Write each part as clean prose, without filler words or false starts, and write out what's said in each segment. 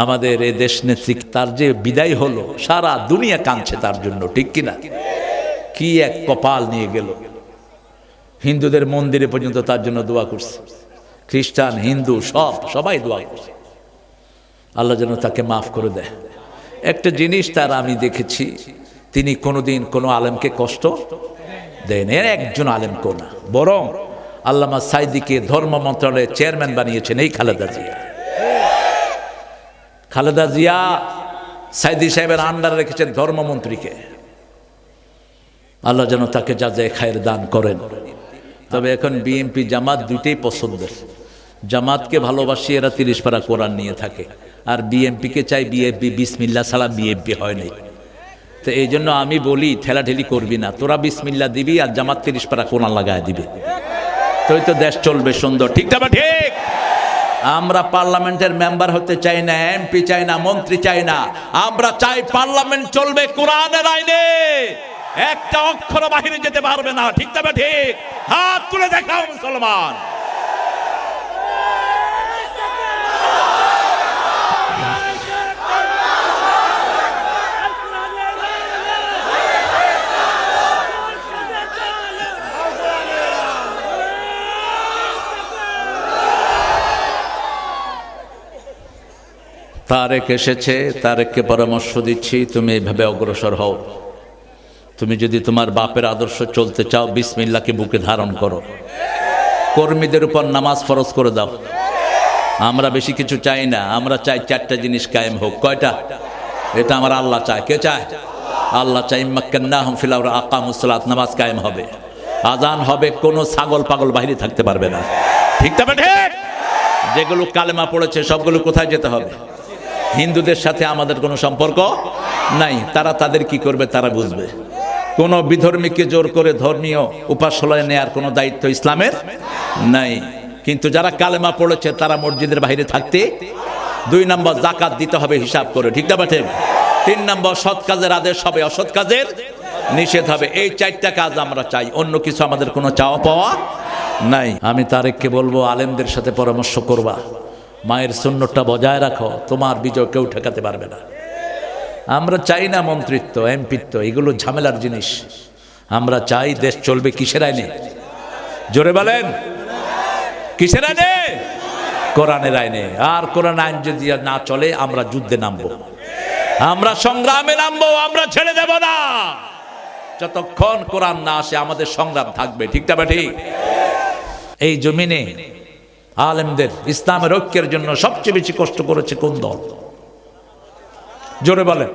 আমাদের এই দেশ নেত্রী তার যে বিদায় হলো, সারা দুনিয়া কাঁদছে তার জন্য, ঠিক কিনা? কি এক কপাল নিয়ে গেল। হিন্দুদের মন্দিরে পর্যন্ত তার জন্য দোয়া করছে, খ্রিস্টান হিন্দু সবাই দোয়া করছে আল্লাহ যেন তাকে মাফ করে দেয়। একটা জিনিস তার আমি দেখেছি, তিনি কোনোদিন কোনো আলেমকে কষ্ট দেন, একজন আলেমকেও না, বরং আল্লামা সাইদিকে ধর্ম মন্ত্রণালয়ের চেয়ারম্যান বানিয়েছেন এই খালেদা জিয়া সাইদি সাহেবের আন্ডারে রেখেছেন ধর্মমন্ত্রীকে। আল্লাহ যেন তাকে জাযায়ে খায়ের দান করেন। তবে এখন বিএনপি জামাত দুইটাই পছন্দের। জামাতকে ভালোবাসি, এরা 30 পারা কোরআন নিয়ে থাকে, আর বিএনপিকে চাই বিএনপি বিসমিল্লাহ সালাম বিএনপি হয় নাই। তো এই জন্য আমি বলি ঠেলাঠেলি করবি না, তোরা বিসমিল্লাহ দিবি আর জামাত 30 পারা কোরআন লাগায় দিবে, তোই তো দেশ চলবে সুন্দর, ঠিক না? ঠিক। আমরা পার্লামেন্টের মেম্বার হতে চাই না, এমপি চাই না, মন্ত্রী চাই না, আমরা চাই পার্লামেন্ট চলবে কোরআনের আইনে, একটা অক্ষর বাহিরে যেতে পারবে না, ঠিক না? ঠিক। হাত তুলে দেখাও মুসলমান। তারেক এসেছে, তারেককে পরামর্শ দিচ্ছি, তুমি এইভাবে অগ্রসর হও। তুমি যদি তোমার বাপের আদর্শ চলতে চাও, বিসমিল্লাহকে বুকে ধারণ করো, কর্মীদের উপর নামাজ ফরজ করে দাও। আমরা বেশি কিছু চাই না, আমরা চাই 4টা জিনিস কায়েম হোক। কয়টা? এটা আমার আল্লাহ চায়। কে চায়? আল্লাহ চাই। মাক্কান্নাহুম ফিল আরদি আকামুস সালাত, নামাজ কায়েম হবে, আজান হবে, কোনো ছাগল পাগল বাইরে থাকতে পারবে না, ঠিক না? ঠিক। যেগুলো কালেমা পড়েছে সবগুলো কোথায় যেতে হবে? হিন্দুদের সাথে আমাদের কোনো সম্পর্ক নাই, তারা তাদের কি করবে তারা বুঝবে। কোনো বিধর্মীকে জোর করে ধর্মীয় উপাসনায় নেয়ার কোনো দায়িত্ব ইসলামের নাই। কিন্তু যারা কালেমা পড়েছে তারা মসজিদের বাইরে থাকতে। 2 নম্বর, যাকাত দিতে হবে হিসাব করে, ঠিক না? ঠিক। 3 নম্বর, সৎ কাজের আদেশ হবে, অসৎ কাজের নিষেধ হবে। এই 4টা কাজ আমরা চাই, অন্য কিছু আমাদের কোনো চাওয়া পাওয়া নাই। আমি তারেককে বলবো, আলেমদের সাথে পরামর্শ করবা, মায়ের সুন্নতটা বজায় রাখো, তোমার বিজয় কেউ ঠেকাতে পারবে না। আমরা চাই না মন্ত্রিত্ব, এমপিত্ব, এগুলো ঝামেলার জিনিস। আমরা চাই দেশ চলবে কিসের আইনে? জোরে বলেন, কিসের আইনে? কোরআনের আইনে। আর কোরআন আইন যদি না চলে, আমরা যুদ্ধে নামবো, আমরা সংগ্রামে নামবো, আমরা ছেড়ে দেব না। যতক্ষণ কোরআন না আসে আমাদের সংগ্রাম থাকবে, ঠিক না? ঠিক। এই জমিনে আলেমদের ইসলামের ঐক্যের জন্য সবচেয়ে বেশি কষ্ট করেছে কোন দল? জোরে বলেন।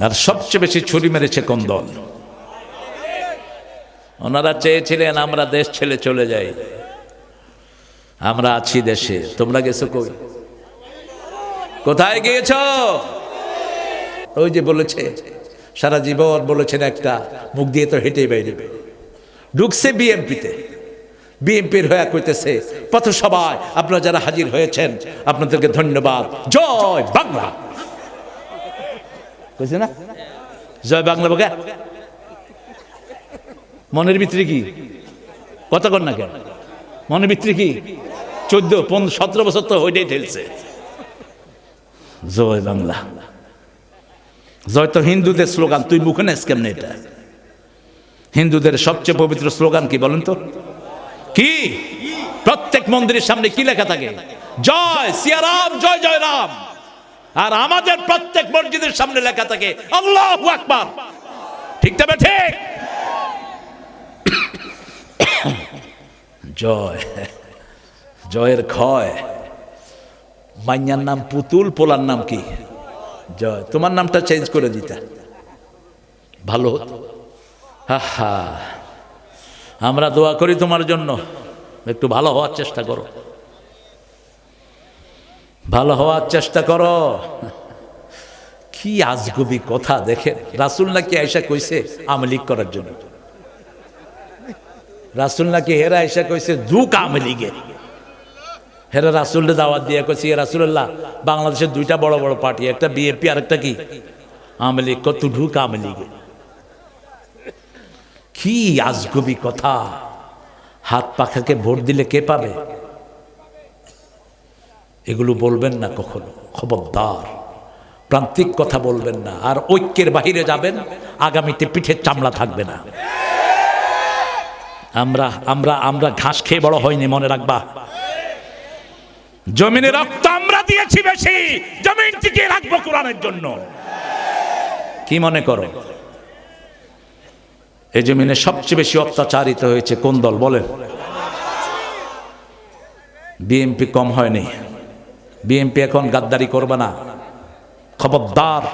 আর সবচেয়ে বেশি ছুরি মেরেছে কোন দল? ওনারা চেয়েছিলেন আমরা দেশ ছেড়ে চলে যাই। আমরা আছি দেশে, তোমরা গেছো কই? কোথায় গিয়েছ? ওই যে বলেছে সারা জীবন বলেছেন একটা, মুখ দিয়ে তো হেঁটেই বাইরে ঢুকছে বিএনপিতে, বিএনপির হয়ে কইতেছে পথসভায় আপনারা যারা হাজির হয়েছেন আপনাদেরকে ধন্যবাদ, জয় বাংলা। কইছে না জয় বাংলা? বকে মনের ভিতরে কি কথা কর না কেন? মনের ভিতরে কি 14-17 বছর তো ওইটাই ঠেলছে জয় বাংলা। জয় তো হিন্দুদের স্লোগান, তুই মুখে নেস কেমনে? এটা হিন্দুদের সবচেয়ে পবিত্র স্লোগান কি বলেন তো? কি প্রত্যেক মন্দিরের সামনে কি লেখা থাকে? জয় সিয়ারাম, জয় জয় রাম। আর আমাদের প্রত্যেক মসজিদের সামনে লেখা থাকে আল্লাহু আকবার, ঠিক না? ঠিক। জয়, জয়ের ক্ষয়। মাইয়ার নাম পুতুল, পোলার নাম কি? জয়। তোমার নামটা চেঞ্জ করে দিতা ভালো হতো। হা, আমরা দোয়া করি তোমার জন্য, একটু ভালো হওয়ার চেষ্টা করো, ভালো হওয়ার চেষ্টা করো। কি আজগুবি কথা দেখেন। রাসূল নাকি আয়েশা কইছে আমলিক করার জন্য, রাসূল নাকি হেরা আয়েশা কইছে দুক আমলিগে। হেরা রাসূলের দাওয়াত দিয়ে কইছে রাসূলুল্লাহ বাংলাদেশের 2টা বড় বড় পার্টি, একটা বিএনপি আর একটা কি আমলিগ, কত ঢুক আমলিগে। কি আজগুবি কথা। হাত পাখাকে ভোট দিলে কে পাবে? এগুলো বলবেন না কখনো, খবরদার। প্রান্তিক কথা বলবেন না, আর ঐক্যের বাহিরে যাবেন, আগামীতে পিঠের চামড়া থাকবে না। আমরা আমরা আমরা ঘাস খেয়ে বড় হয়নি, মনে রাখবা। জমিনে রক্ত আমরা দিয়েছি বেশি, জমিন টিকিয়ে রাখবো কোরআনের জন্য। কি মনে করো এই জমিনে সবচেয়ে বেশি অত্যাচারিত হয়েছে কোন দল বলেন? বিএনপি কম হয়নি। বিএনপি এখন গাদ্দারি করবে না, খবরদার।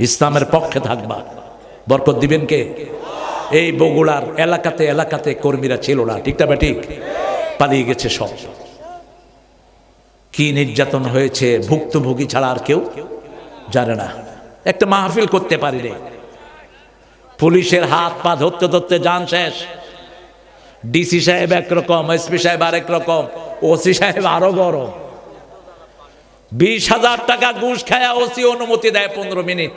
ইসলামের পক্ষে থাকবা। বরকত দিবেন কে? এই বগুড়ার এলাকাতে এলাকাতে কর্মীরা ছিল না, ঠিক না ঠিক? পালিয়ে গেছে সব। কি নির্যাতন হয়েছে ভুক্তভোগী ছাড়া আর কেউ জানে না। একটা মাহফিল করতে পারি রে, পুলিশের হাত পা ধরতে ধরতে জান শেষ। ডিসি সাহেব একরকম, এসপি সাহেব আরেক রকম, ওসি সাহেব আরো গরম। 20,000 টাকা ঘুষ খায়া ওসি অনুমতি দেয় 15 মিনিট।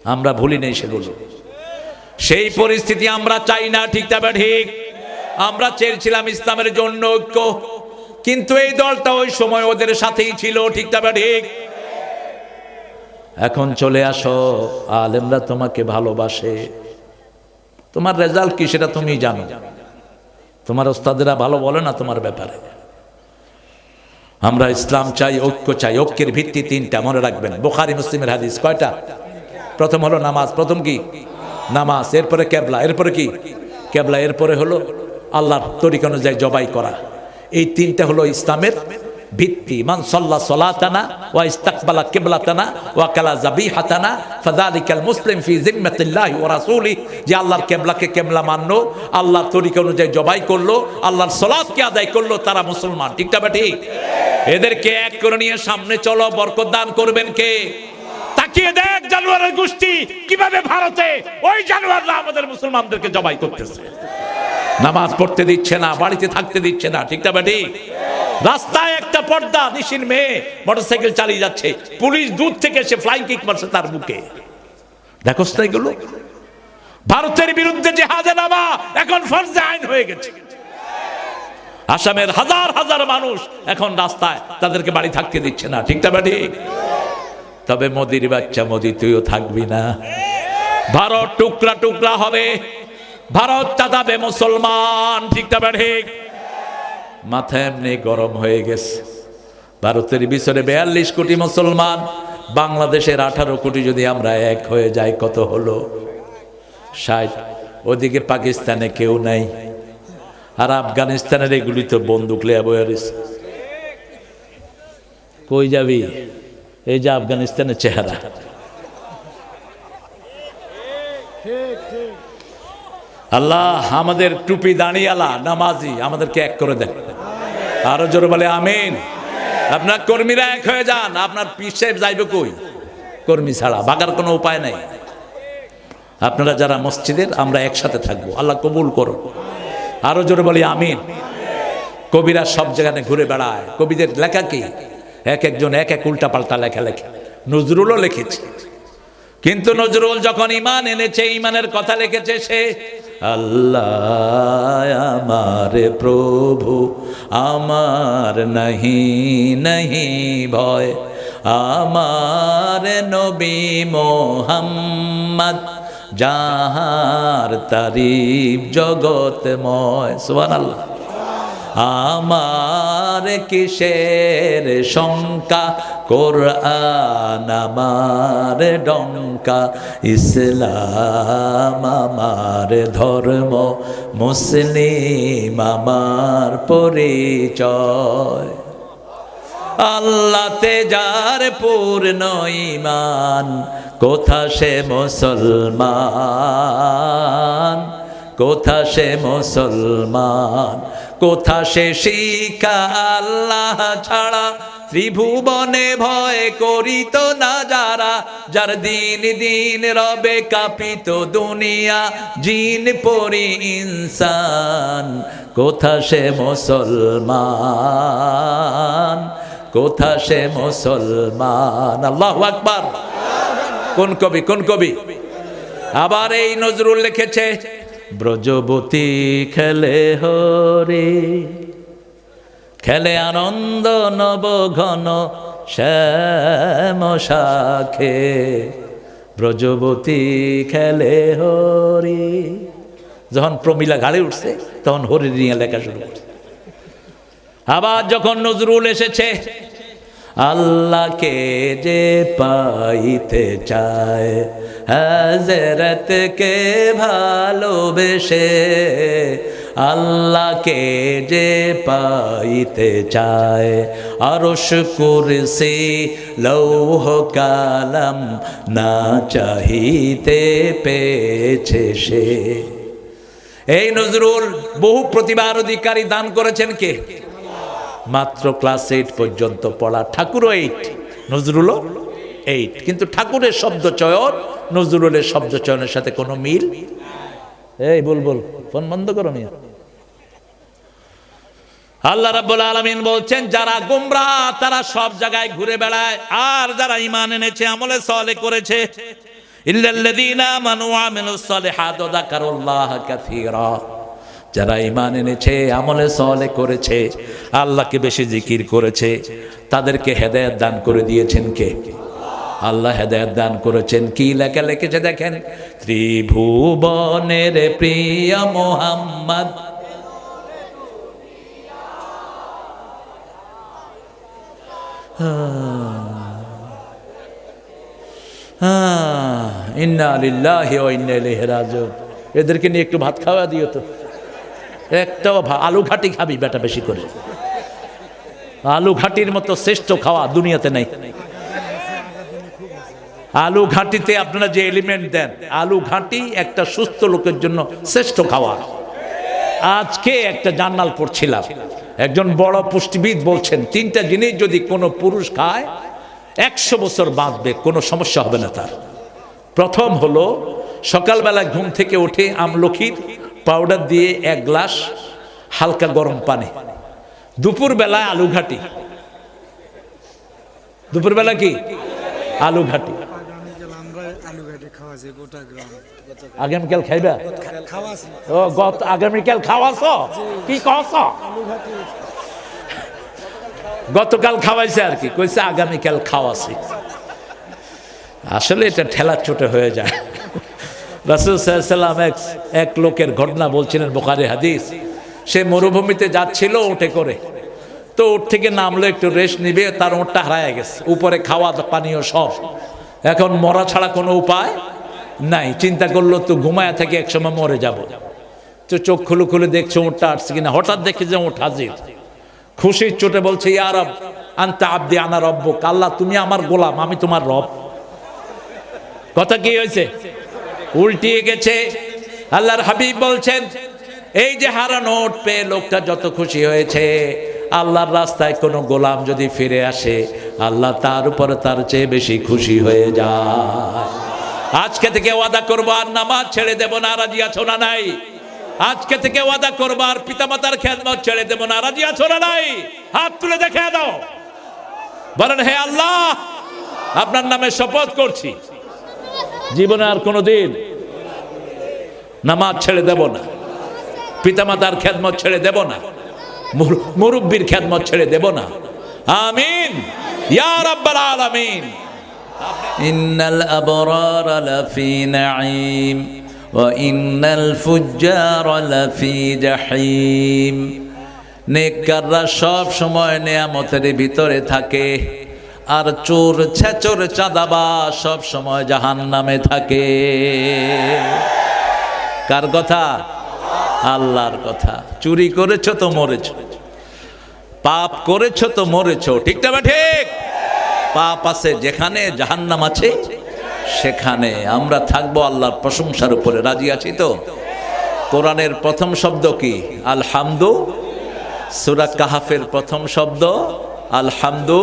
আমরা ভুলি নেই সেগুলো। সেই পরিস্থিতি আমরা চাই না, ঠিক না ঠিক? আমরা চেয়েছিলাম ইসলামের জন্য ঐক্য, কিন্তু এই দলটা ওই সময় ওদের সাথেই ছিল, ঠিক না ঠিক? এখন চলে আসো, আলেমরা তোমাকে ভালোবাসে। তোমার রেজাল্ট কি সেটা তুমি জানো, তোমার ওস্তাদেরা ভালো বলে না তোমার ব্যাপারে। আমরা ইসলাম চাই, ঐক্য চাই। ঐক্যের ভিত্তি 3টা, মনে রাখবেন। বুখারী মুসলিমের হাদিস কয়টা? প্রথম হলো নামাজ। প্রথম কি? নামাজ। এরপরে কেবলা। এরপরে কি? কেবলা। এরপরে হলো আল্লাহর তরিকা অনুযায়ী জবাই করা। এই 3টা হলো ইসলামের ভিত্তি। মান সাল্লা সালাতানা ওয়া ইস্তাকবালা কিবলাতানা ওয়া কালা যাবিহাতানা ফাযালিকাল মুসলিম ফি জিম্মাতিল্লাহি ওয়া রাসূলিহি। যে আল্লাহর কিবলাকে কিবলা মানলো, আল্লাহর তরিকা অনুযায়ী জবাই করলো, আল্লাহর সালাতকে আদায় করলো, তারা মুসলমান, ঠিক না ঠিক? এদেরকে এক করে নিয়ে সামনে চলো, বরকত দান করবেন কে? তাকিয়ে দেখ জানোয়ারের গোষ্ঠী কিভাবে ভারতে ওই জানোয়াররা আমাদের মুসলমানদেরকে জবাই করতেছে। নামাজ পড়তে দিচ্ছে না, বাড়িতে থাকতে দিচ্ছে না, ঠিক না ঠিক? রাস্তায় একটা পর্দা নিশির মেয়ে মোটরসাইকেল চালিয়ে যাচ্ছে, পুলিশ দূর থেকে এসে ফ্লাইং কিক মারছে তার বুকে। দেখোস না এগুলো? ভারতের বিরুদ্ধে জিহাদে নামা এখন ফরজে আইন হয়ে গেছে। আসামের হাজার হাজার মানুষ এখন রাস্তায়, তাদেরকে বাড়ি থাকতে দিচ্ছে না, ঠিক না ঠিক? তবে মোদির বাচ্চা মোদি, তুইও থাকবি না। ভারত টুকরা টুকরা হবে, ভারত চাঁদাবে মুসলমান, ঠিক না ঠিক? মাথা এমনি গরম হয়ে গেছে। ভারতের ভিতরে 42 কোটি মুসলমান, বাংলাদেশের 18 কোটি। যদি আমরা এক হয়ে যাই কত হলো? 60। ওদিকে পাকিস্তানে কেউ নাই, আর আফগানিস্তানের এগুলি তো বন্দুক লিয়া বয়ে রয়েছে। কই যাবি? এই যে আফগানিস্তানের চেহারা। আল্লাহ আমাদের টুপি দাঁড়িয়ালা নামাজি আমাদেরকে এক করে দেন। আরো জোরে বলে আমিন। আপনার কর্মীরা এক হয়ে যান। আপনার পীর সাহেব যাইবে কই? কর্মী ছাড়া ভাগার কোনো উপায় নাই। আপনারা যারা মসজিদের, আমরা একসাথে থাকবো। আল্লাহ কবুল করো। আরো জোরে বলি আমিন। কবিরা সব জায়গায় ঘুরে বেড়ায়। কবিদের লেখা কি? এক একজন এক এক উল্টা পাল্টা লেখা লেখে। নজরুলও লিখেছে, কিন্তু নজরুল যখন ঈমান এনেছে, ঈমানের কথা লিখেছে সে, আল্লাহ আমার প্রভু আমার নাহি নাহি ভয়, আমার নবী মোহাম্মদ যাহার তারিফ জগতময়। সুবহানাল্লাহ। আমার কিসের শঙ্কা, কোরআন আমার ডঙ্কা, ইসলাম আমার ধর্ম, মুসলিম আমার পরিচয়। আল্লাহতে যার পূর্ণ ঈমান, কোথা সে মুসলমান, কোথা সে মুসলমান, কোথা সে শিখা আল্লাহ ছাড়া, ত্রিভুবনে ভয় করিত না যারা, যার দিন দিন রবে কাঁপিত দুনিয়া, জিন পরি ইনসান, কোথা সে মুসলমান, কোথা সে মুসলমান। আল্লাহু আকবার। কোন কবি? কোন কবি? আবার এই নজরুল লিখেছে, ব্রজবতী খেলে হরে খেলে আনন্দ নব ঘন শ্যাম শাখে, ব্রজবতী খেলে হরি। যখন প্রমিলা ঘাড়ে উঠছে তখন হরি নিয়ে লেখা শুরু করছে। আবার যখন নজরুল এসেছে, আল্লাহকে যে পাইতে চায় হযরতকে ভালোবেসে, আল্লাহকে যে পাইতে চায় আরশ কুরসি লৌহ কালাম না চাহিতে পেয়েছে সে। এই নজরুল বহু প্রতিভার অধিকারী দান করেছেন কে? মাত্র ক্লাস 8 পর্যন্ত পড়া। ঠাকুরও 8, নজরুলও 8, কিন্তু ঠাকুরের শব্দ চয়ন নজরুলের শব্দ চয়নের সাথে কোনো মিল। এই বল ফোন বন্ধ করো মিয়া। আল্লাহ রাব্বুল আলামিন বলছেন, যারা গোমরা তারা সব জায়গায় ঘুরে বেড়ায়, আর যারা ঈমান এনেছে আমলে সালেহ করেছে, ইল্লাল্লাযীনা আমানু ওয়া আমিলুস সালিহাত ওয়া যাকারুল্লাহা কাসীরা, যারা ঈমান এনেছে আমলে সালেহ করেছে আল্লাহকে বেশি জিকির করেছে, তাদেরকে হেদায়েত দান করে দিয়েছেন কে? আল্লাহ হেদায়েত দান করেছেন। কি লেখা লিখেছে দেখেন, ত্রিভুবনের প্রিয় মুহাম্মদ, ইন্না লিল্লাহি ওয়া ইন্না ইলাইহি রাজিউন। এদেরকে নিয়ে একটু ভাত খাওয়া দিও তো। একটাও আলু ঘাটি খাবি বেটা বেশি করে। আলু ঘাটির মতো শ্রেষ্ঠ খাওয়া দুনিয়াতে নাই। আলু ঘাটিতে আপনারা যে এলিমেন্ট দেন, আলু ঘাটি একটা সুস্থ লোকের জন্য শ্রেষ্ঠ খাওয়া। আজকে একটা জার্নাল পড়ছিলাম, একজন বড় পুষ্টিবিদ বলছেন 3টা জিনিস যদি কোনো পুরুষ খায় 100 বছর বাঁচবে, কোনো সমস্যা হবে না তার। প্রথম হলো সকালবেলা ঘুম থেকে উঠে আমলকির পাউডার দিয়ে 1 গ্লাস হালকা গরম পানি, দুপুর বেলায় আলু ঘাটি। দুপুর বেলা কি আলু ঘাটি? আগামীকাল খাইবা? ও আগামীকাল খাওয়াছ? কি কস? গতকাল খাওয়াইছে আর কি, কইছে আগামীকাল খাওয়াছি। আসলে এটা ঠেলা চোটে হয়ে যায়। রাসূল সাল্লাল্লাহু আলাইহি ওয়াসাল্লাম এক লোকের ঘটনা বলছিলেন, বুখারী হাদিস। সে মরুভূমিতে যাচ্ছিল উঠে করে, তো উঠ থেকে নামলো একটু রেস্ট নিবে, তার উঠটা হারায় গেছে, উপরে খাওয়া পানীয় সব। এখন মরা ছাড়া কোনো উপায় নাই, চিন্তা করলো তো ঘুমায়া থেকে একসময় মরে যাব। তো চোখ খুলে দেখছে উঠটা আসছে কিনা, হঠাৎ দেখে যে উঠ হাজির। খুশির চোটে বলছে, ইয়া রব আনতা আবদি আনা রব্বুক, আল্লাহ তুমি আমার গোলাম, আমি তোমার রব। কথা কি হয়েছে? উল্টিয়ে গেছে। আল্লাহর হাবিব বলছেন, এই যে হারানো উট পেয়ে লোকটা যত খুশি হয়েছে, আল্লাহর রাস্তায় কোনো গোলাম যদি ফিরে আসে আল্লাহ তার উপরে তার চেয়ে বেশি খুশি হয়ে যায়। আজকে থেকে ওয়াদা করবো আর নামাজ ছেড়ে দেব না, রাজি আছো না নাই? আজকে থেকে ওয়াদা করবো আর পিতামাতার খেদমত ছেড়ে দেব না, রাজি আছো না নাই? হাত তুলে দেখে দাও, বলেন হে আল্লাহ আপনার নামে শপথ করছি জীবনে আর কোনোদিন নামাজ ছেড়ে দেব না, পিতামাতার খেদমত ছেড়ে দেব না, মুরব্বির খেদমত ছেড়ে দেব না। আমিন ইয়া রাব্বাল আলামিন। ইন্নাল আবরারা লাফি নাঈম ওয়া ইন্নাল ফুজ্জারা লাফি জাহিম। নেককাররা সব সময় নিয়ামতের ভিতরে থাকে, আর চোর ছেচর চাঁদাবাজ সব সময় জাহান্নামে থাকে। কার কথা? আল্লাহর কথা। চুরি করেছো তো মরেছো, পাপ করেছো তো মরেছো, ঠিক না ঠিক? পাপ আছে যেখানে, জাহান্নাম আছে সেখানে। আমরা থাকবো আল্লাহর প্রশংসার উপরে, রাজি আছি তো? কোরআনের প্রথম শব্দ কি? আলহামদু। সূরা কাহাফের প্রথম শব্দ আলহামদু।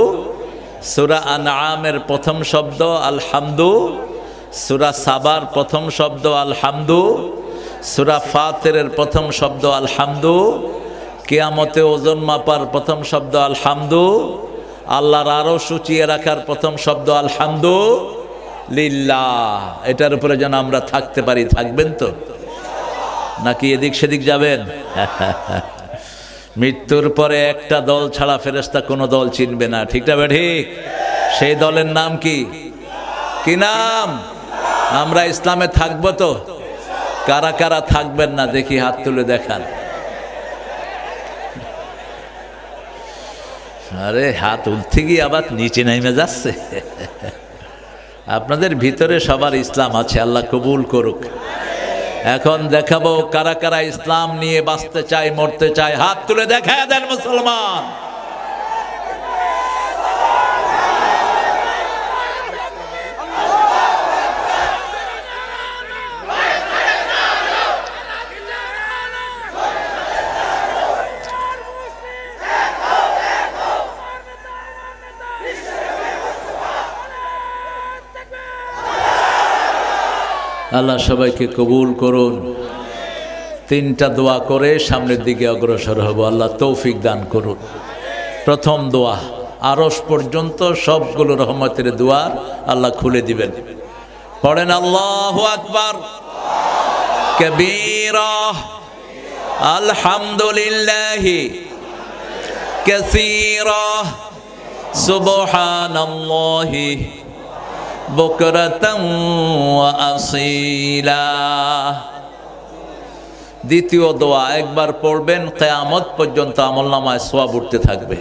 সূরা আনআমের প্রথম শব্দ আলহামদু। সূরা সাবার প্রথম শব্দ আলহামদু। সূরা ফাতিরের প্রথম শব্দ আলহামদু। কিয়ামতে ওজন মাপার প্রথম শব্দ আলহামদু। আল্লাহর আরশ উঁচিয়ে রাখার প্রথম শব্দ আলহামদু লিল্লাহ। এটার উপরে যেন আমরা থাকতে পারি। থাকবেন তো নাকি এদিক সেদিক যাবেন? মৃত্যুর পরে একটা দল ছাড়া ফেরেশতা কোনো দল চিনবে না, ঠিক না ঠিক? সেই দলের নাম কি? কি নাম? আমরা ইসলামে থাকবো তো? কারা কারা থাকবেন না দেখি হাত তুলে দেখান। আরে হাত উঠতে গিয়ে আবার নিচে নেমে যাচ্ছে। আপনাদের ভিতরে সবার ইসলাম আছে, আল্লাহ কবুল করুক। এখন দেখাবো কারা কারা ইসলাম নিয়ে বাঁচতে চায়, মরতে চায়। হাত তুলে দেখা দেন মুসলমান। আল্লাহ সবাইকে কবুল করুন। তিনটা দোয়া করে সামনের দিকে অগ্রসর হব, আল্লাহ তৌফিক দান করুন। প্রথম দোয়া, আরশ পর্যন্ত সবগুলো রহমতের দুয়ার আল্লাহ খুলে দিবেন। পড়েন আল্লাহু আকবার কবীরা, আলহামদুলিল্লাহি কাসীরা, সুবহানাল্লাহি বুকরাতান ওয়া আসীলা। দ্বিতীয় দোয়া একবার পড়বেন, কিয়ামত পর্যন্ত আমলনামায় সওয়াব উঠতে থাকবে।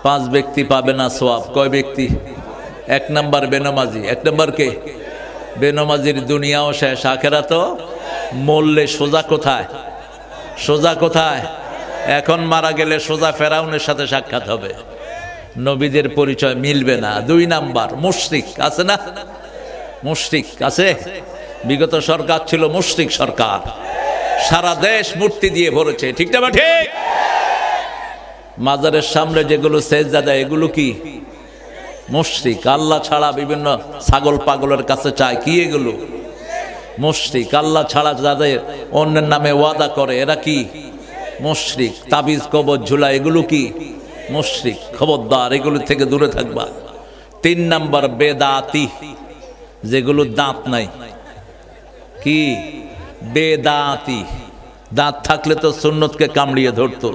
5 ব্যক্তি পাবে না সওয়াব। কয় ব্যক্তি? 1 নাম্বার বেনামাজি। 1 নাম্বার কে? বেনামাজির দুনিয়াও শেষ, আখিরাতও। মরলে সোজা কোথায়? সোজা কোথায়? এখন মারা গেলে সোজা ফেরাউনের সাথে সাক্ষাৎ হবে। নবীদের পরিচয় মিলবে না। 2 নাম্বার মুশরিক। আছে না? মুশরিক আছে। বিগত সরকার ছিল মুশরিক সরকার, সারা দেশ মূর্তি দিয়ে ভরেছে, ঠিক না ঠিক? মাজারের সামনে যেগুলো সেজদা দেয় এগুলো কি? মুশরিক। আল্লাহ ছাড়া বিভিন্ন ছাগল পাগলের কাছে চায়, কি এগুলো? মুশরিক। আল্লাহ ছাড়া যাদের অন্যের নামে ওয়াদা করে এরা কি? মুশরিক। তাবিজ কবজ ঝুলা এগুলো কি? মুশরিক। খবরদার, এগুলো থেকে দূরে থাকবা। 3 নাম্বার বেদাতি, যেগুলো দাঁত নাই। কি? বেদাতি। দাঁত থাকলে তো সুন্নতকে কামড়িয়ে ধরতো।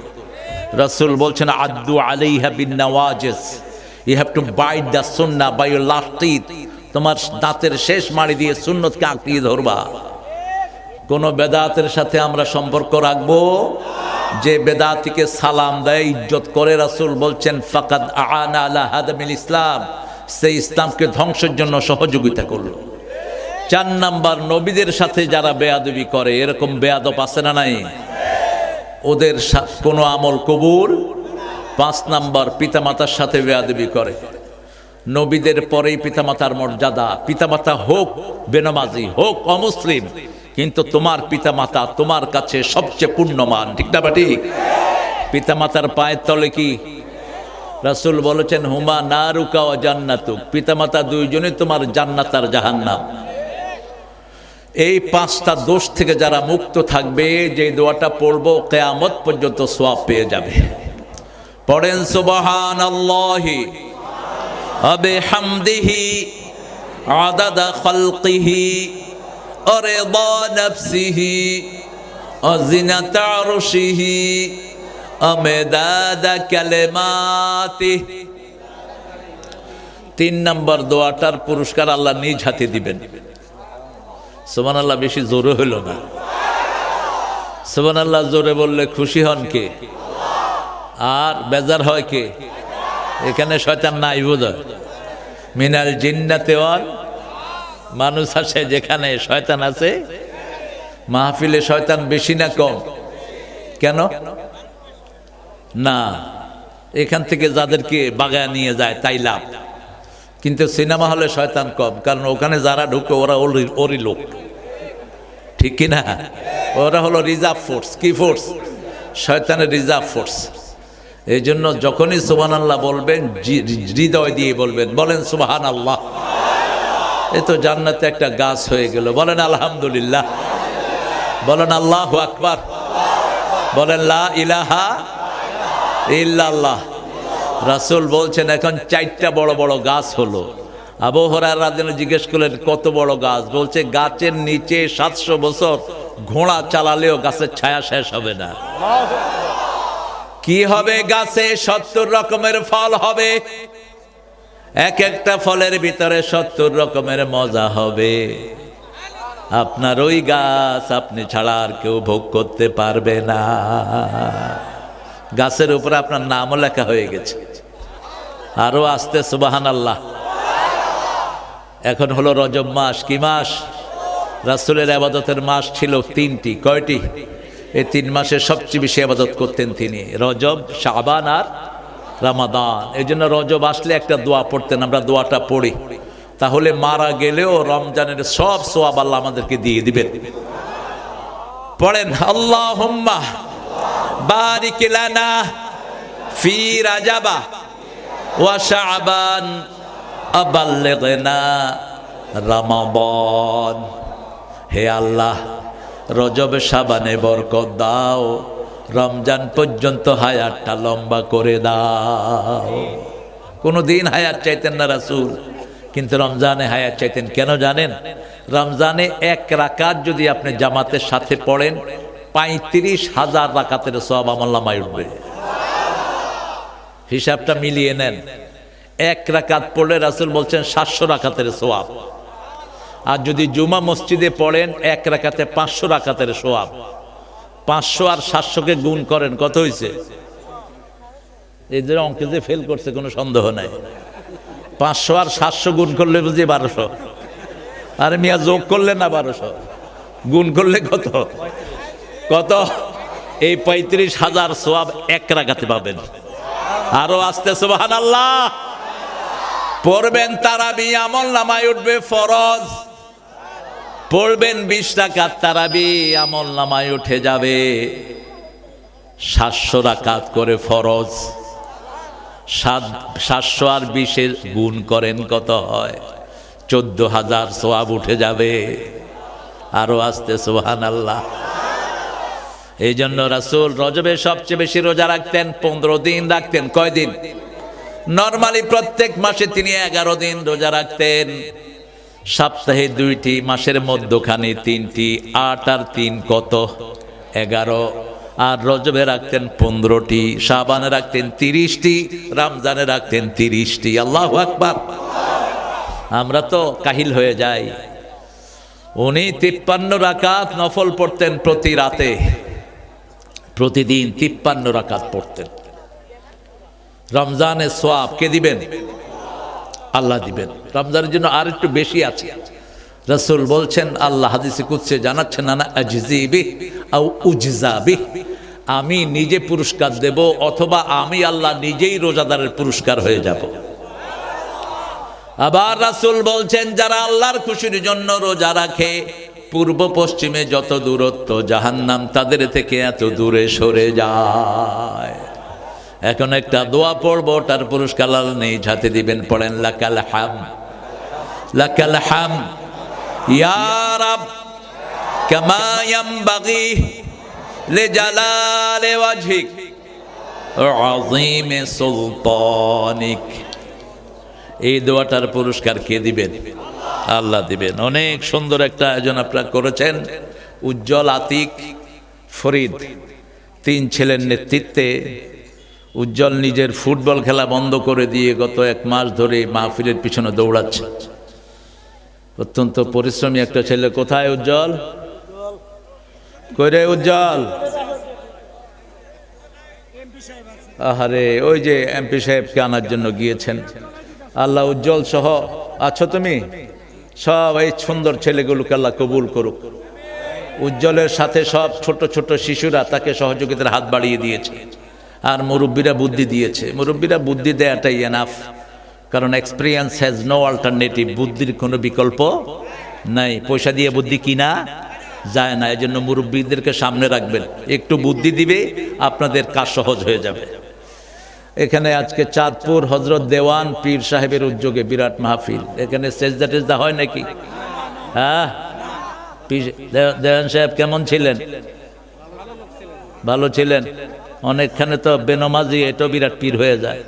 রাসূল বলছেন আদ্দু আলাইহা বিন নওয়াজিস, you have to bite the সুন্নাহ বাই ইউর লাস্ট টিথ। তোমার দাঁতের শেষ মাড়ি দিয়ে সুন্নতকে আঁকড়িয়ে ধরবা। কোন বেদাতের সাথে আমরা সম্পর্ক রাখবো যে বেদাতিকে সালাম দেয়, ইজ্জত করে। রাসূল বলছেন ফাকাদ আ'আনা আলা হাদামিল ইসলাম, সেই ইসলামকে ধ্বংসের জন্য সহযোগিতা করলো। 4 নাম্বার নবীদের সাথে যারা বেয়াদবি করে, এরকম বেয়াদব আছে না নাই? ওদের কোনো আমল কবুল। 5 নাম্বার পিতামাতার সাথে বেয়াদবি করে। নবীদের পরেই পিতামাতার মর্যাদা। পিতামাতা হোক বেনামাজি, হোক অমুসলিম, কিন্তু তোমার পিতামাতা তোমার কাছে সবচেয়ে পুণ্যমান, ঠিক না ঠিক? পিতামাতার পায়ের তলে কি? রাসূল বলেছেন হুমা নারুকা ওয়া জান্নাতুক, পিতামাতা দুইজনই তোমার জান্নাত আর জাহান্নাম। এই 5টা দোষ থেকে যারা মুক্ত থাকবে, যে দোয়াটা পড়বো কিয়ামত পর্যন্ত সওয়াব পেয়ে যাবে। পড়েন সুবহানাল্লাহি ওয়া বিহামদিহি আদাদা খালকিহি ওয়া রিদা নাফসিহি ওয়া জিনাতা আরশিহি ওয়া মিদাদা কালিমাতিহি। 3 নাম্বার দোয়াটার পুরস্কার আল্লাহ নিজ হাতে দিবেন। সুবহানাল্লাহ। বেশি জোরে হইল না। সুবহানাল্লাহ জোরে বললে খুশি হন কে? আর বেজার হয় কে? এখানে শয়তান নাই বোধহয়। মিনাল জিন্নাতি ওয়াল, মানুষ আছে যেখানে শয়তান আছে। মাহফিলে শয়তান বেশি না কম? কেন না? এখান থেকে যাদেরকে বাগায় নিয়ে যায় তাই লাভ। কিন্তু সিনেমা হলে শয়তান কম, কারণ ওখানে যারা ঢুকে ওরা ওরই লোক, ঠিক কিনা? ওরা হলো রিজার্ভ ফোর্স। কি ফোর্স? শয়তানের রিজার্ভ ফোর্স। এই জন্য যখনই সুবহানাল্লাহ বলবেন হৃদয় দিয়ে বলবেন। বলেন সুবহানাল্লাহ। এ তো জান্নাতে একটা গাছ হয়ে গেল। বলেন আলহামদুলিল্লাহ। বলেন আল্লাহু আকবার। বলেন লা ইলাহা ইল্লাল্লাহ। রাসূল বলছেন এখন 4টা বড় বড় গাছ হলো, আবু হুরায়রা রাদিয়াল্লাহু জিজ্ঞেস করলেন কত বড় গাছ? বলছে গাছের নিচে 700 বছর ঘোড়া চালালেও গাছের ছায়া শেষ হবে না। কি হবে গাছে? 70 রকমের ফল হবে, এক একটা ফলের ভিতরে 70 রকমের মজা হবে। আপনার ওই গাছ আপনি ছাড়া আর কেউ ভোগ করতে পারবে না। গাছের উপরে আপনার নামও লেখা হয়ে গেছে। আরো আসতে সুবহানাল্লাহ। এখন হলো রজব মাস। কি মাস? রাসূলের ইবাদতের মাস ছিল 3টি। কয়টি? এই 3 মাসে সবচেয়ে বেশি ইবাদত করতেন তিনি, রজব, শাবান আর রমাদান। এই জন্য রজব আসলে একটা দোয়া পড়তেন, আমরা দোয়াটা পড়ি, তাহলে মারা গেলেও রমজানের সব সওয়াব আল্লাহ আমাদেরকে দিয়ে দিবেন। পড়েন, আল্লাহুম্মা বারিক লানা ফি রাজাবা ওয়া শাবান আবাল্লিগনা রমাদান। হে আল্লাহ, রজব শাবানে বরকত দাও, রমজান পর্যন্ত হায়াতটা লম্বা করে দাও। কোনদিন হায়াত চাইতেন না রাসূল, কিন্তু রমজানে হায়াত চাইতেন। কেন জানেন? রমজানে 1 রাকাত যদি আপনি জামাতের সাথে পড়েন, 35,000 রাকাতের সওয়াব আমলনামায় উঠবে। হিসাবটা মিলিয়ে নেন। 1 রাকাত পড়লে রাসূল বলছেন 700 রাকাতের সওয়াব। আর যদি জুমা মসজিদে পড়েন 1 রাকাতে 500 রাকাতের সওয়াব। 500 আর 700-কে গুণ করেন, কত হয়েছে? এই যে অঙ্কে যে ফেল করছে কোনো সন্দেহ নাই। 500 আর 700 গুণ করলে বুঝি 1200। আরে মিয়া, যোগ করলে না 1200, গুণ করলে কত? কত? এই 35,000 সওয়াব 1 রাকাতে পাবেন। আরো আসতে সুবহানাল্লাহ। পড়বেন তারাবি, আমলনামায় উঠবে ফরজ। পড়বেন 20 রাকাত তারাবি, আমলনামায় উঠে যাবে 700 রাকাত করে ফরজ। 700 আর 20-এর গুণ করেন, কত হয়? 14,000 সওয়াব উঠে যাবে। আরো আসতে সুবহানাল্লাহ। এই জন্য রাসূল রজবে সবচেয়ে বেশি রোজা রাখতেন, 15 দিন রাখতেন। কয় দিন? নরমালি প্রত্যেক মাসে তিনি 11 দিন রোজা রাখতেন। সপ্তাহে 2টি, মাসের মধ্যখানে 3টি। 8 আর 3 কত? 11। আর রজবে রাখতেন 15টি, শাবানে রাখতেন 30টি, রমজানে রাখতেন 30টি। আল্লাহু আকবার। আমরা তো কাহিল হয়ে যাই। উনি 53 রাকাত নফল পড়তেন প্রতি রাতে, প্রতিদিন 53 রাকাত পড়তেন। রমজানের সওয়াব কে দিবেন? আল্লাহ দিবেন। রমজানের জন্য আর একটু বেশি আছে। রাসূল বলছেন, আল্লাহ হাদিসে কুদসি জানাচ্ছেন, আনা আজজি বিহি আও উজজা বিহি, আমি নিজে পুরস্কার দেব অথবা আমি আল্লাহ নিজেই রোজাদারের পুরস্কার হয়ে যাব। আবার রাসূল বলছেন, যারা আল্লাহর খুশির জন্য রোজা রাখে, পূর্ব পশ্চিমে যত দূরত্ব, জাহান্নাম তাদের থেকে এত দূরে সরে যায়। এখন একটা দোয়া পড়বো, ওটার পুরস্কার আল্লাহ নেই ঝাঁতে দিবেন। পড়েন, লাকাল হাম, লাকাল হাম ইয়া রাব কামা ইয়ামবাগি লিজালালি ওয়াজহিক আযীমি সুলতানিক। এই দোয়াটার পুরস্কার কে দিবেন? আল্লাহ দিবেন। অনেক সুন্দর একটা আয়োজন আপনারা করেছেন। উজ্জ্বল, আতিক, ফরিদ, 3 ছেলের নেতৃত্বে। উজ্জ্বল নিজের ফুটবল খেলা বন্ধ করে দিয়ে গত 1 মাস ধরে মাহফিলের পিছনে দৌড়াচ্ছে। অত্যন্ত পরিশ্রমী একটা ছেলে। কোথায় উজ্জ্বল? কই রে উজ্জ্বল? আহারে, ওই যে এমপি সাহেবকে আনার জন্য গিয়েছেন। আল্লাহ উজ্জ্বল সহ আছো তুমি? সব এই সুন্দর ছেলেগুলোকে আল্লাহ কবুল করুক। উজ্জ্বলের সাথে সব ছোট ছোট শিশুরা তাকে সহযোগিতার হাত বাড়িয়ে দিয়েছে, আর মুরব্বীরা বুদ্ধি দিয়েছে। মুরব্বীরা বুদ্ধি দেয়াটাই এনাফ, কারণ এক্সপিরিয়েন্স হ্যাজ নো অল্টারনেটিভ। বুদ্ধির কোনো বিকল্প নাই। পয়সা দিয়ে বুদ্ধি কিনা যায় না। এই জন্য মুরব্বীদেরকে সামনে রাখবেন, একটু বুদ্ধি দিবে, আপনাদের কাজ সহজ হয়ে যাবে। এখানে আজকে চাঁদপুর হযরত দেওয়ান পীর সাহেবের উদ্যোগে বিরাট মাহফিল। এখানে সেজদা টেজদা হয় নাকি? হ্যাঁ, দেওয়ান সাহেব কেমন ছিলেন? ভালো ছিলেন। অনেকখানে তো বেনমাজি, এটাও বিরাট পীর হয়ে যায়।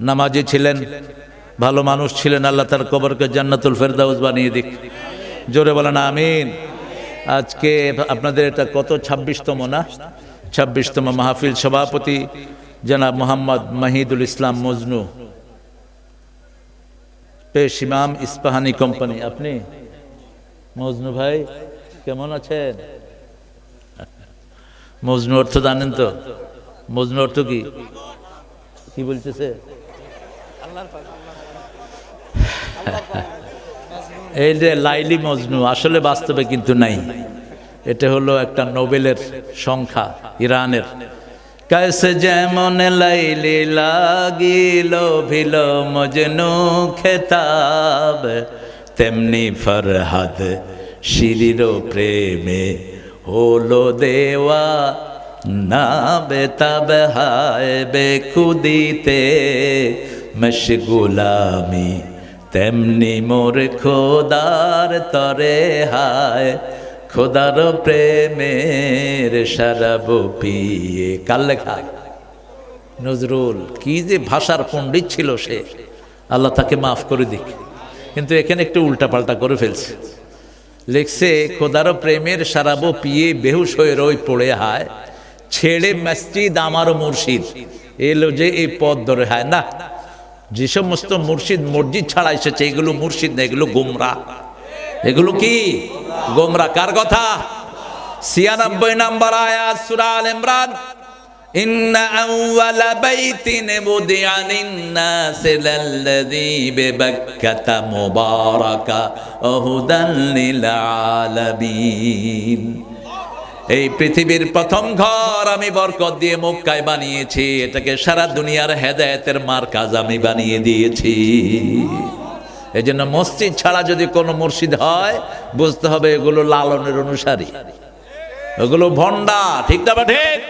নামাজি ছিলেন, ভালো মানুষ ছিলেন, আল্লাহ তার কবরকে জান্নাতুল ফেরদাউস বানিয়ে দিক। জোরে বলেন আমিন। আজকে আপনাদের এটা কত 26তম না? 26তম মাহফিল। সভাপতি জনাব মোহাম্মদ মাহিদুল ইসলাম মজনু, পেশ ইমাম, ইস্পাহানি কোম্পানি। আপনি মজনু ভাই কেমন আছেন? মজনু অর্থ জানেন তো? মজনু অর্থ কি? কি বলতেছে? এই যে লাইলি মজনু আসলে বাস্তবে কিন্তু নাই, এটা হলো একটা নোবেলের সংখ্যা ইরানের। कैसे যেমন লাইলি লাগিল ভিল মজনু খেতাব, তেমনি ফরহাদ শিরির প্রেমে হলো দেওয়া না বেতাব, হায় বেখুদিতে মশগুলামি, তেমনি মোর খোদার তরে হায় খোদার প্রেমের শরাব পিয়ে। কার লেখা? নজরুল। কি যে ভাষার পণ্ডিত ছিল সে, আল্লাহ তাকে মাফ করে দিক। কিন্তু এখানে একটু উল্টাপাল্টা করে ফেলছে। লিখছে খোদার প্রেমের শরাব পিয়ে বেহুশ হয়ে রই পড়ে হায়, ছেড়ে মসজিদ আমার মুর্শিদ এলো যে এই পথ ধরে হায়। না, যে সমস্ত মুর্শিদ মসজিদ ছাড়া এসেছে এগুলো মুর্শিদ না, এগুলো গোমরা। এগুলো কি? গোমরা। কার কথা? 96 নম্বর আয়াত সূরা আল ইমরান, ইন্না আউওয়ালা বাইতিন বুদিআ লিন-নাসি লাল্লাযী বিবাক্কাতা মুবারাকা ওয়া হুদান লিল আলামিন। এই পৃথিবীর প্রথম ঘর আমি বরকত দিয়ে মক্কায় বানিয়েছি, এটাকে সারা দুনিয়ার হেদায়েতের মার্কাজ আমি বানিয়ে দিয়েছি। এই জন্য মসজিদ ছাড়া যদি কোনো মুর্শিদ হয় বুঝতে হবে এগুলো লালনের অনুসারী, এগুলো ভণ্ডা। ঠিক না? ঠিক।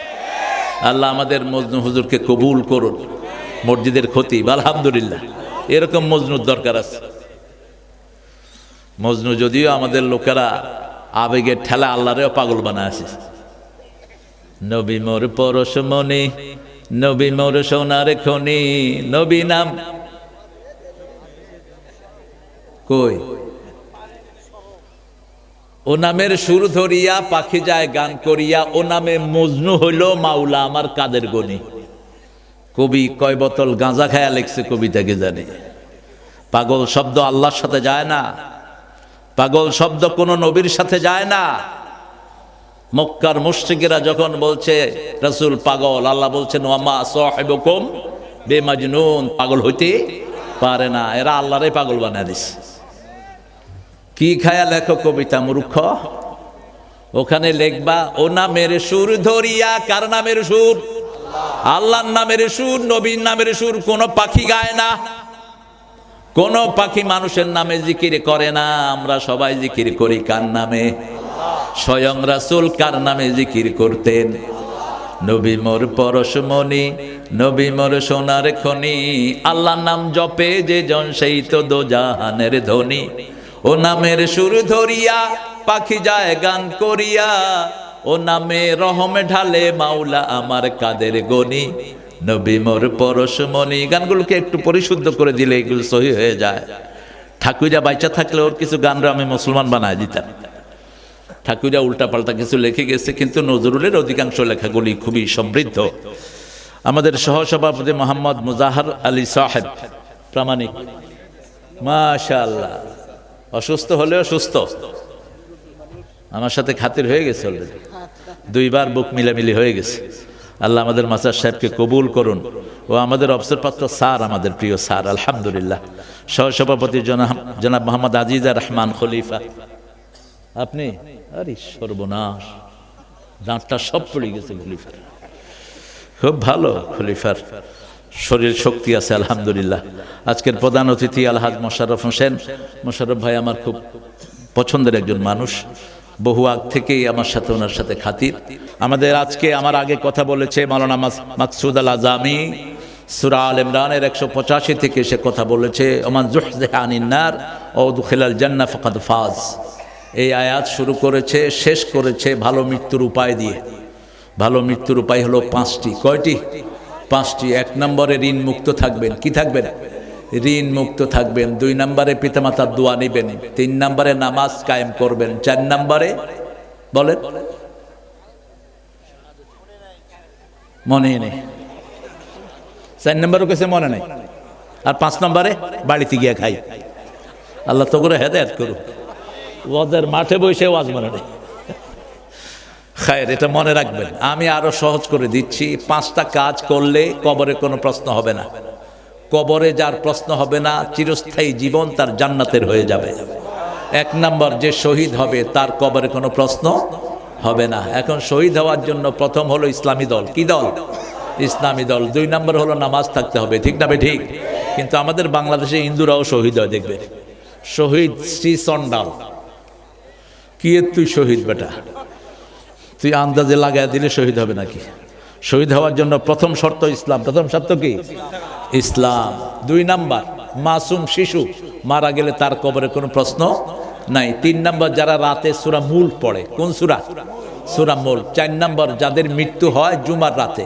আল্লাহ আমাদের মজনু হুজুরকে কবুল করুন, মসজিদের খতিব। আলহামদুলিল্লাহ, এরকম মজনুর দরকার আছে। মজনু যদিও আমাদের লোকেরা আবেগের ঠেলা আল্লাহরেও পাগল বানায় আছে। নবী মোর পরশমণি, নবী মোর সোনার খনি, নবী নাম কই? ও নামের সুর ধরিয়া পাখি যায় গান করিয়া, ও নামে মজনু হইল মাওলা আমার কাদের গনি। কবি কয় বোতল গাঁজা খায়া লিখছে কবিতাকে জানে। পাগল শব্দ আল্লাহর সাথে যায় না, পাগল শব্দ কোনো নবীর সাথে যায় না। মক্কার মুশরিকেরা যখন বলছে রাসূল পাগল, আল্লাহ বলছেন ওয়ামা সাহিবুকুম বেমাজনুন, পাগল হইতে পারে না। এরা আল্লাহরে পাগল বানায় দিছে। কি খায়া লেখো কবিতা মূর্খ? ওখানে লিখবা ও নামের সুর ধরিয়া। কার নামের সুর? আল্লাহর নামের সুর, নবীর নামের সুর। কোন পাখি গায় না, কোন পাখি মানুষের নামে জিকির করে না। আমরা সবাই জিকির করি কার নামে? স্বয়ং রাসূল কার নামে জিকির করতেন? নবী মোর পরশমণি, নবী মোর সোনার খনি। আল্লাহর নাম জপে যে জন সেই তো দোজাহানের ধনী। ও নামের সুর ধরিয়া পাখি যায় গান করিয়া, ও নামে রহম ঢালে মাওলা আমার কাদের গনি। নবী মোর পরশমণি। গানগুলোকে একটু পরিশুদ্ধ করে দিলে এগুলো সহি হয়ে যায়। ঠাকুরা বাইচা থাকলে ওর কিছু গানরা আমি মুসলমান বানায় দিতাম। ঠাকুরা উল্টাপাল্টা কিছু লিখে গেছে, কিন্তু নজরুলের অধিকাংশ লেখাগুলি খুবই সমৃদ্ধ। আমাদের সহসভাপতি মোহাম্মদ মুজাহার আলী সাহেব প্রামাণিক, মাশাআল্লাহ। অসুস্থ হলেও সুস্থ, আমার সাথে খাতির হয়ে গেছে অলরেডি। 2 বার বুক মিলামিলি হয়ে গেছে। আল্লাহ আমাদের মাস্টার সাহেবকে কবুল করুন। ও আমাদের অবসরপ্রাপ্ত স্যার, আমাদের প্রিয় স্যার। আলহামদুলিল্লাহ। সহসভাপতি জনাব মোহাম্মদ আজিজা রহমান খলিফা। আপনি? আরে সর্বনাশ, দাঁতটা সব পড়ে গেছে খলিফার। খুব ভালো, খলিফার শরীর শক্তি আছে আলহামদুলিল্লাহ। আজকের প্রধান অতিথি আলহাজ মোশাররফ হোসেন। মোশাররফ ভাই আমার খুব পছন্দের একজন মানুষ, বহু আগ থেকেই আমার সাথে ওনার সাথে খাতির। আমাদের আজকে আমার আগে কথা বলেছে মাওলানা মাকসুদ আল আজামি, সূরা আল ইমরানের 185 থেকে সে কথা বলেছে, ওমান যুহজিহা আনিন নার ওয়া উদখিলাল জান্নাহ ফাকাদ ফাজ। এই আয়াত শুরু করেছে, শেষ করেছে ভালো মৃত্যুর উপায় দিয়ে। ভালো মৃত্যুর উপায় হলো 5টি। কয়টি? 5টি। 1 নম্বরে ঋণ মুক্ত থাকবেন। কি থাকবেন? ঋণ মুক্ত থাকবেন, 2 নম্বরে পিতামাতার দোয়া নেবেন, 3 নম্বরে নামাজ কায়েম করবেন, 4 নম্বরে বলেন মনে নেই, 4 নম্বরও কাছে মনে নেই, আর 5 নম্বরে বাড়িতে গিয়ে খাই। আল্লাহ তো করে হেদায়েত করুন। ওয়াজের মাঠে বসে ওয়াজ মনে নেই। খায়ের, এটা মনে রাখবেন। আমি আরো সহজ করে দিচ্ছি, 5টা কাজ করলে কবরে কোনো প্রশ্ন হবে না। কবরে যার প্রশ্ন হবে না, চিরস্থায়ী জীবন তার জান্নাতের হয়ে যাবে। 1 নম্বর, যে শহীদ হবে তার কবরে কোনো প্রশ্ন হবে না। এখন শহীদ হওয়ার জন্য প্রথম হলো ইসলামী দল। কি দল? ইসলামী দল। 2 নম্বর হলো নামাজ থাকতে হবে, ঠিক না বে ঠিক? কিন্তু আমাদের বাংলাদেশে হিন্দুরাও শহীদ হয়, দেখবে শহীদ শ্রী চন্ডাল। কি তুই শহীদ বেটা, তুই আন্দাজে লাগাই দিলে শহীদ হবে নাকি? শহীদ হওয়ার জন্য প্রথম শর্ত ইসলাম। প্রথম শর্ত কি? ইসলাম। 2 নাম্বার, মাসুম শিশু মারা গেলে তার কবরে কোনো প্রশ্ন নাই। 3 নাম্বার, যারা রাতে সূরা মুল্ক পড়ে। কোন সূরা? সূরা মুল্ক। 4 নাম্বার, যাদের মৃত্যু হয় জুমার রাতে,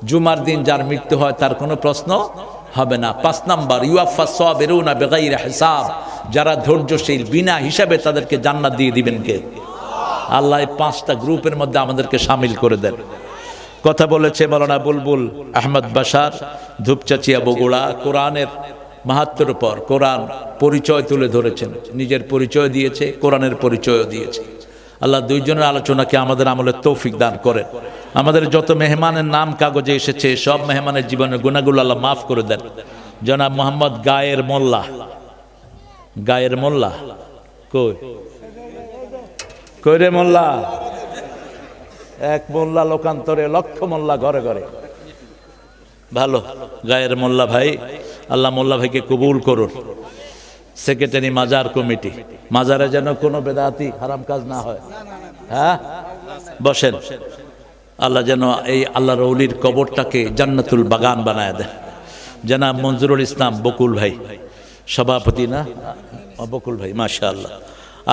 জুমার দিন যার মৃত্যু হয় তার কোনো প্রশ্ন হবে না। 5 নাম্বার, ইউয়াফাস সাবিরুনা বিগাইরি হিসাব, যারা ধৈর্যশীল বিনা হিসাবে তাদেরকে জান্নাত দিয়ে দিবেন কে? আল্লাহ। 5টা গ্রুপের মধ্যে আমাদেরকে শামিল করে দেন। কথা বলেছে মাওলানা বুলবুল আহমদ বাশার, ধূপচাচিয়া, বগুড়া। কোরআনের মাহাত্ম্যের উপর কোরআন পরিচয় তুলে ধরেছেন, নিজের পরিচয় দিয়েছে, কোরআনের পরিচয়ও দিয়েছে। আল্লাহ 2 জনের আলোচনাকে আমাদের আমলের তৌফিক দান করেন। আমাদের যত মেহমানের নাম কাগজে এসেছে সব মেহমানের জীবনের গুনাহগুলো আল্লাহ মাফ করে দেন। জনাব মোহাম্মদ গায়ের মোল্লা, গায়ের মোল্লা কই? কই রে মোল্লা? এক মোল্লা লোকান্তরে লক্ষ মোল্লা ঘরে ঘরে। ভালো, গায়ের মোল্লা ভাই, আল্লাহ মোল্লা ভাইকে কবুল করুন। সেক্রেটারি মাজার কমিটি, মাজারে যেন কোনো বেদাতি হারাম কাজ না হয়। হ্যাঁ, বসেন। আল্লাহ যেন এই আল্লাহর ওলির কবরটাকে জান্নাতুল বাগান বানায় দেন। জনাব মঞ্জুরুল ইসলাম বকুল ভাই সভাপতি, না বকুল ভাই, মাশাআল্লাহ।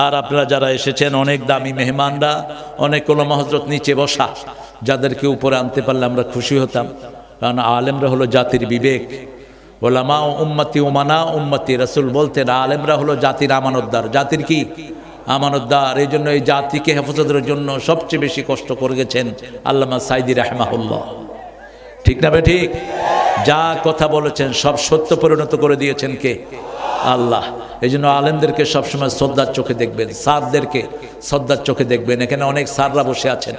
আর আপনারা যারা এসেছেন, অনেক দামি মেহমানরা, অনেক ওলামা হযরত নিচে বসা, যাদেরকে উপরে আনতে পারলে আমরা খুশি হতাম। কারণ আলেমরা হলো জাতির বিবেক। ওলামা উম্মতি উমানা উম্মতি, রাসূল বলতেন আলেমরা হলো জাতির আমানতদার। জাতির কি? আমানতদার। এই জন্য এই জাতিকে হেফাজতের জন্য সবচেয়ে বেশি কষ্ট করে গেছেন আল্লামা সাইদি রাহমাহুল্লাহ। ঠিক না বে ঠিক? যা কথা বলেছেন সব সত্য পরিণত করে দিয়েছেন কে? আল্লাহ। এই জন্য আলেমদেরকে সবসময় শ্রদ্ধার চোখে দেখবেন, স্যারদেরকে শ্রদ্ধার চোখে দেখবেন। এখানে অনেক স্যাররা বসে আছেন,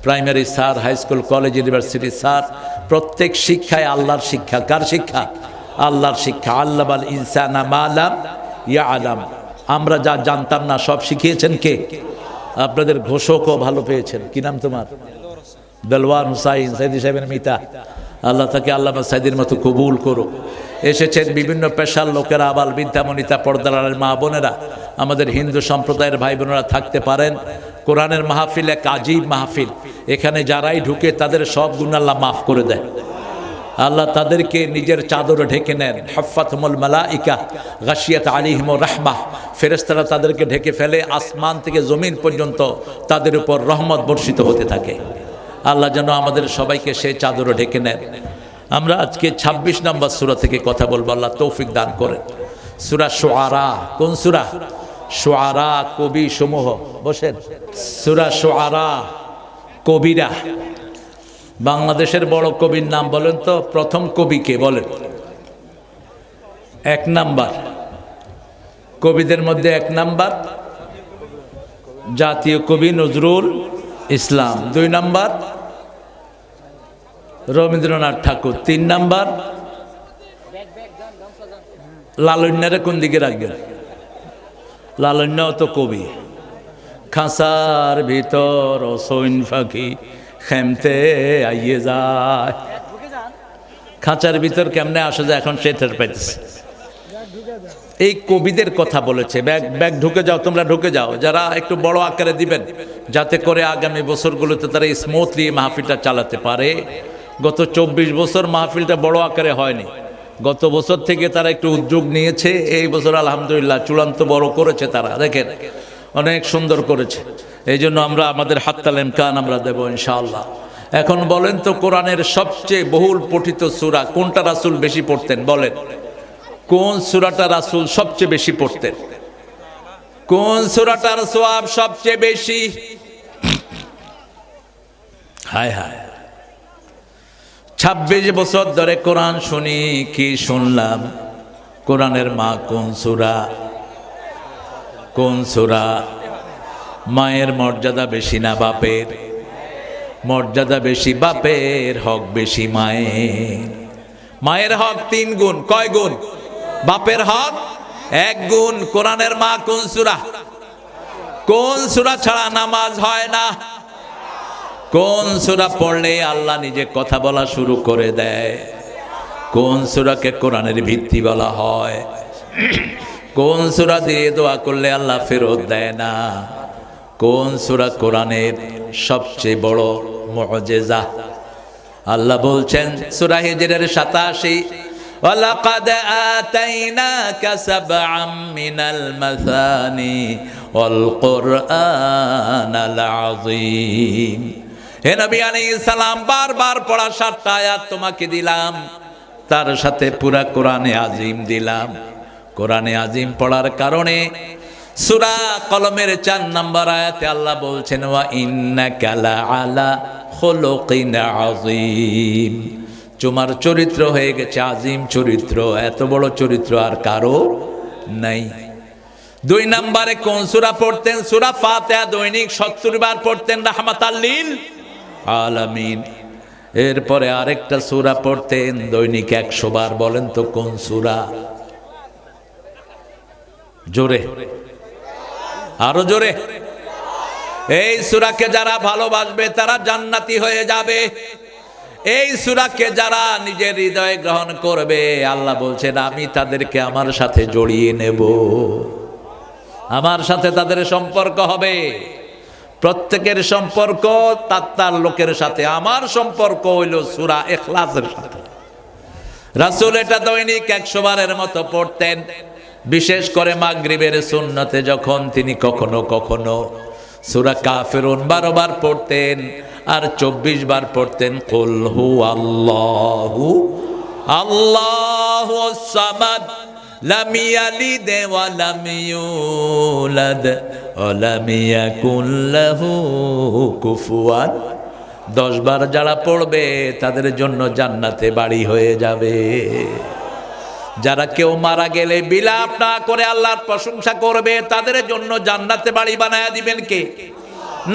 primary sir, high school, college, university sir. প্রত্যেক শিক্ষায় আল্লাহর শিক্ষা। কার শিক্ষা? আল্লাহর শিক্ষা। আল্লামাল ইনসানা মা লাম ইয়ালাম, আমরা যা জানতাম না সব শিখিয়েছেন কে? আপনাদের ঘোষকও ভালো পেয়েছেন। কি নাম তোমার? দেলওয়ার হুসাইন সাইদি সাহেবের মিতা। আল্লাহ তাকে আল্লামা সাইদির মতো কবুল করো। এসেছেন বিভিন্ন পেশার লোকেরা, আবাল বৃদ্ধা বনিতা, পর্দার মা বোনেরা, আমাদের হিন্দু সম্প্রদায়ের ভাই বোনেরা থাকতে পারেন। কোরআনের মাহফিল এক আজীব মাহফিল। এখানে যারাই ঢুকে তাদের সব গুনাহ আল্লাহ মাফ করে দেয়। আল্লাহ তাদেরকে নিজের চাদরে ঢেকে নেন। হাফাতহুমুল মালাইকা গাশিয়াত আলাইহিমুর রাহমাহ, ফেরেশতারা তাদেরকে ঢেকে ফেলে, আসমান থেকে জমিন পর্যন্ত তাদের উপর রহমত বর্ষিত হতে থাকে। আল্লাহ যেন আমাদের সবাইকে সেই চাদরে ঢেকে নেন। আমরা আজকে 26 নম্বর সূরা থেকে কথা বলবো, আল্লাহ তৌফিক দান করেন। সূরা শুআরা। কোন সূরা? শুআরা, কবি সমূহ। বসেন। সূরা শুআরা, কবিরা। বাংলাদেশের বড় কবির নাম বলেন তো, প্রথম কবিকে বলেন? 1 নাম্বার কবিদের মধ্যে 1 নাম্বার জাতীয় কবি নজরুল ইসলাম। 2 নাম্বার রবীন্দ্রনাথ ঠাকুর। 3 নাম্বার লালন্যারে কোন দিকে রাখবেন? লালন্যাও তো কবি। খাঁচার ভিতর সৈন পাখি খেমতে আইয়ে যায়। খাঁচার ভিতর কেমনে আসা যায় এখন সে টের পাইতেছে। এই কবিদের কথা বলেছে। ব্যাগ ঢুকে যাও, তোমরা ঢুকে যাও। যারা একটু বড় আকারে দিবেন, যাতে করে আগামী বছরগুলোতে তারা স্মুথলি মাহফিলটা চালাতে পারে। গত 24 বছর মাহফিলটা বড় আকারে হয়নি। গত বছর থেকে তারা একটু উদ্যোগ নিয়েছে। এই বছর আলহামদুলিল্লাহ চূড়ান্ত বড় করেছে তারা। দেখেন অনেক সুন্দর করেছে। এই জন্য আমরা আমাদের হাত্তাল ইমকান আমরা দেব ইনশাআল্লাহ। এখন বলেন তো, কোরআনের সবচেয়ে বহুল পঠিত সূরা কোনটা রাসূল বেশি পড়তেন? বলেন। কোন সূরাটা রাসূল সবচেয়ে বেশি পড়তেন? কোন সূরাটার সওয়াব সবচেয়ে বেশি? হায় হায়, 26 বছর ধরে কোরআন শুনি, কি শুনলাম? কোরআনের মা কোন সূরা? কোন সূরা? মায়ের মর্যাদা বেশি না বাপের? মর্যাদা বেশি বাপের, হক বেশি মায়ের। মায়ের হক 3 গুণ। কয় গুণ? বাপের হক 1 গুণ। কোরআনের মা কোন সূরা? কোন সূরা ছাড়া নামাজ হয় না? কোন সূরা পড়লে আল্লাহ নিজে কথা বলা শুরু করে দেয়? কোন সূরাকে কোরআনের ভিত্তি বলা হয়? কোন সূরা দিয়ে দোয়া করলে আল্লাহ ফেরত দেয় না? কোন সূরা কোরআনের সবচেয়ে বড় মুআজিজা? আল্লাহ বলছেন সূরা হিজরের 87, ওয়ালাকাদ আতাইনাকা সাবআম মিনাল মাসানি ওয়াল কুরআনাল আযীম। হে নবী আলাইহিস সালাম, বারবার পড়া 7টা আয়াত তোমাকে দিলাম, তার সাথে পুরা কোরআনে আযীম দিলাম। কোরআনে আযীম পড়ার কারণে সূরা কলমের 4 নম্বর আয়াতে আল্লাহ বলছেন, ওয়া ইন্নাকা লাআলা খুলুকিন আযীম। তোমার চরিত্র হয়ে গেছে আযীম চরিত্র, এত বড় চরিত্র আর কারো নাই। 2 নম্বরে কোন সূরা পড়তেন? সূরা ফাতিহা দৈনিক 70 বার পড়তেন, রাহমাতাল লিল আলামিন। এরপরে আরেকটা সূরা পড়তেন দৈনিক 100 বার। বলেন তো কোন সূরা? জোরে, আরো জোরে। এই সূরাকে যারা ভালোবাসবে তারা জান্নাতি হয়ে যাবে। এই সূরাকে যারা নিজের হৃদয়ে গ্রহণ করবে, আল্লাহ বলছেন আমি তাদেরকে আমার সাথে জড়িয়ে নেব, আমার সাথে তাদের সম্পর্ক হবে। প্রত্যেকের সম্পর্ক তার লোকের সাথে। আমার সম্পর্ক হইল সূরা ইখলাসের সাথে। রাসূল এটা দৈনিক 100 বারের মতো পড়তেন। বিশেষ করে মাগরিবের সুন্নতে যখন তিনি কখনো কখনো সূরা কাফিরুন 12 বার পড়তেন, আর 24 বার পড়তেন কুল হু আল্লাহু আল্লাহুস সামাদ লাম ইয়ালিদ ওয়া লাম ইউলাদ ওয়া লাম ইয়াকুল লাহু কুফুয়ান। 10 বার যারা পড়বে তাদের জন্য জান্নাতে বাড়ি হয়ে যাবে। যারা কেউ মারা গেলে বিলাপ না করে আল্লাহর প্রশংসা করবে, তাদের জন্য জান্নাতে বাড়ি বানায়া দিবেন কে?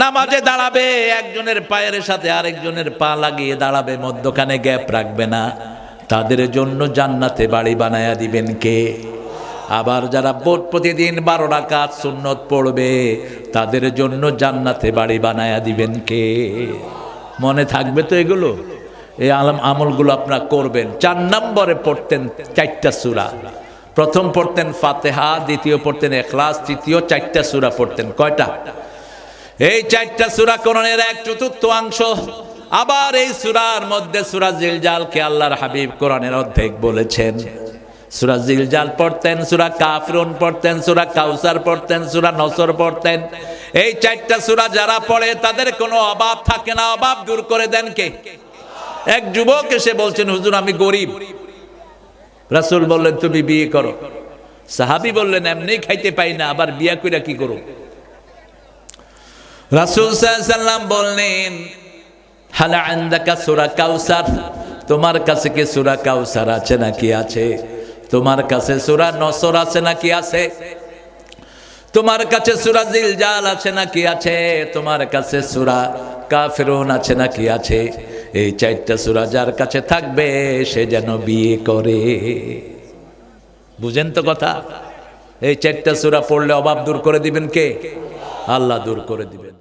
নামাজে দাঁড়াবে, একজনের পায়ের সাথে আরেকজনের পা লাগিয়ে দাঁড়াবে, মধ্যখানে গ্যাপ রাখবে না, তাদের জন্য জান্নাতে বাড়ি বানায়া দিবেন কে? আবার যারা প্রতিদিন 12 রাকাত সুন্নত পড়বে, তাদের জন্য জান্নাতে বাড়ি বানায়া দিবেন কে? মনে থাকবে তো এগুলো? এই আমলগুলো আপনারা করবেন। 4 নম্বরে পড়তেন 4টা সূরা। প্রথম পড়তেন ফাতিহা, দ্বিতীয় পড়তেন ইখলাস, তৃতীয় 4টা সূরা পড়তেন। কয়টা? এই 4টা সূরা কোরআনের 1/4 আবার এই সূরার মধ্যে সূরা জিলজালকে আল্লাহর হাবিব কোরআনের অর্ধেক বলেছেন। সূরা জিলজাল পড়তেন, সূরা কাফিরুন পড়তেন, সূরা কাউসার পড়তেন, সূরা নসর পড়তেন। এই 4টা সূরা যারা পড়ে তাদের কোনো অভাব থাকে না। অভাব দূর করে দেন কে? এক যুবক এসে বলছেন, হুজুর আমি গরিব। রাসূল বললেন তুমি বিয়ে করো। সাহাবী বললেন এমনি খাইতে পাই না, আবার বিয়ে কইরা কি করো? রাসূল সাল্লাল্লাহু আলাইহি সাল্লাম বললেন, হাল আনদাকা সূরা কাউসার, তোমার কাছে কি সূরা কাউসার আছে নাকি আছে? তোমার কাছে সূরা নসর আছে নাকি আছে? তোমার কাছে সূরা জিলজাল আছে নাকি আছে? তোমার কাছে সূরা কাফিরুন আছে নাকি আছে? এই 4টা সূরা যার কাছে থাকবে সে যেন বিয়ে করে। বুঝেন তো কথা? এই 4টা সূরা পড়লে অভাব দূর করে দিবেন কে? আল্লাহ দূর করে দিবেন।